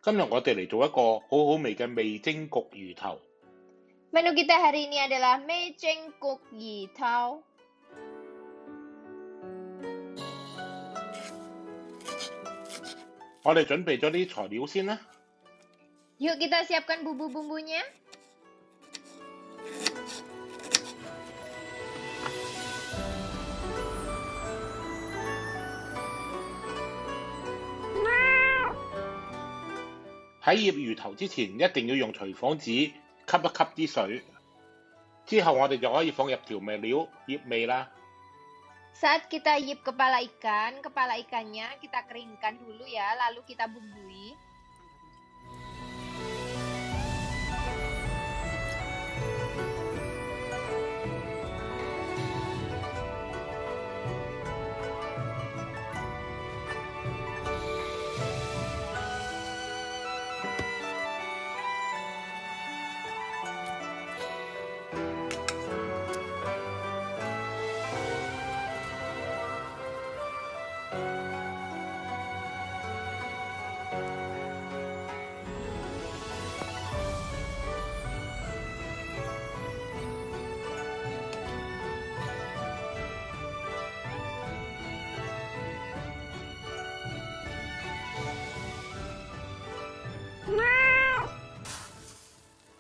今日我哋嚟做一個好好味嘅味精焗魚頭。 Menu kita hari ini adalah mejeng kuk yi tau. 我哋準備咗啲材料先啦。 Yuk kita siapkan bumbu-bumbunya.喺醃魚頭之前，一定要用廚房紙吸一吸啲水，之後我哋就可以放入調味料醃味啦。 Saat kita yip kepala ikannya kita keringkan dulu ya, lalu kita bumbui.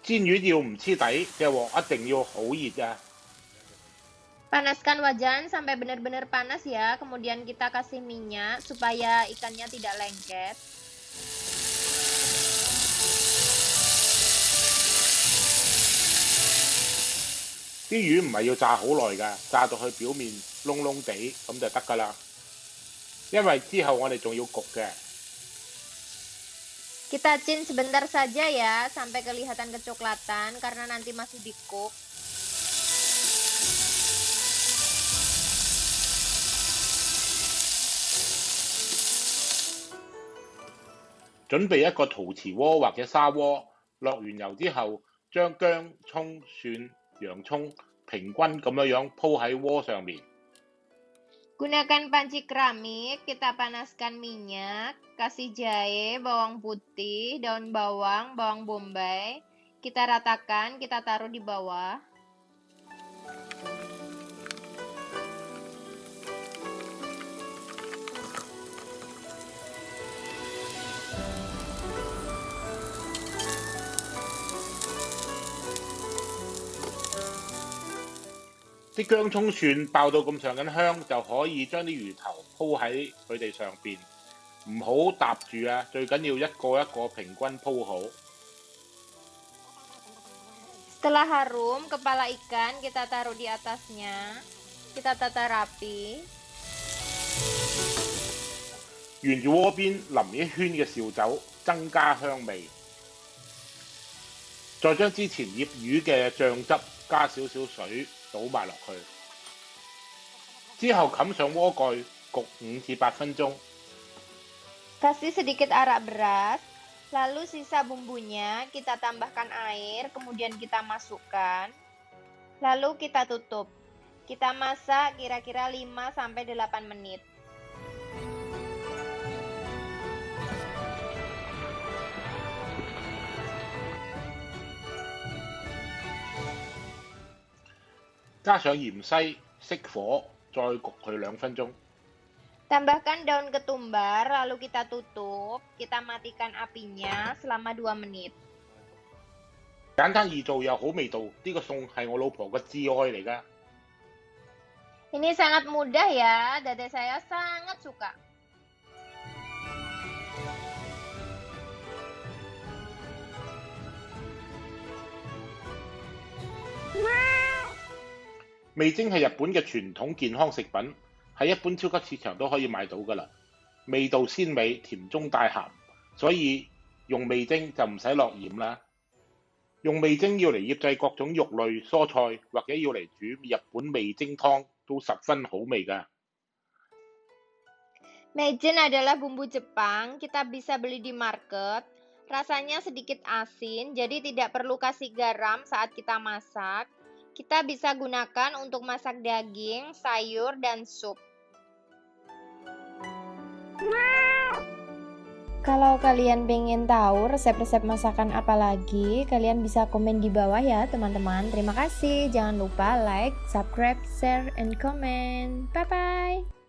煎魚要唔黐底嘅鑊一定要好熱㗎。 Panaskan wajan sampai benar-benar panas ya, kemudian kita kasih minyak supaya ikannya tidak lengket.啲魚唔係要炸好耐㗎，炸到佢表面燶燶地咁就得㗎啦。因為之後我哋仲要焗嘅。 Kita cin sebentar saja ya, sampai kelihatan kecoklatan karena nanti masih di-cook.準備一個陶瓷鍋或者砂鍋，落完油之後，將薑、葱、蒜、洋葱平均咁樣鋪喺鍋上面。 Gunakan panci keramik, kita panaskan minyak, kasih jahe, bawang putih, daun bawang, bawang bombay. Kita ratakan, kita taruh di bawah.啲薑葱蒜爆到咁上緊香，就可以將啲魚頭鋪喺佢哋上邊，唔好搭住啊！最緊要一個一個平均鋪好。 Setelah harum, kepala ikan kita taruh di atasnya. Kita tata rapi. 沿住鍋邊淋一圈嘅紹酒，增加香味。再將之前醃魚嘅醬汁加少少水倒埋落去，之後冚上鍋蓋焗5至8分鐘。 Kasih sedikit arak beras, lalu sisa bumbunya kita tambahkan air, kemudian kita masukkan. Lalu kita tutup. Kita masak kira-kira 5-8 menit.加上芫茜，熄火，再焗佢2分鐘。 Tambahkan daun ketumbar, lalu kita tutup. Kita matikan apinya selama 2 menit. 簡單易做又好味道，呢個餸係我老婆嘅至愛嚟㗎。 Ini sangat mudah ya, dada saya sangat suka. Wow! 味精係日本嘅傳統健康食品，喺一般超級市場都可以買到㗎啦。味道鮮美，甜中帶鹹，所以用味精就唔使落鹽啦。用味精要嚟醃製各種肉類、蔬菜，或者要嚟煮日本味精湯，都十分好味㗎。 Mejin adalah bumbu Jepang, kita bisa beli di market. Rasanya sedikit asin, jadi tidak perlu kasih garam saat kita masak. Kita bisa gunakan untuk masak daging, sayur, dan sup. Kalau kalian pengen tahu resep-resep masakan apa lagi, kalian bisa komen di bawah ya teman-teman. Terima kasih. Jangan lupa like, subscribe, share, and comment. Bye-bye.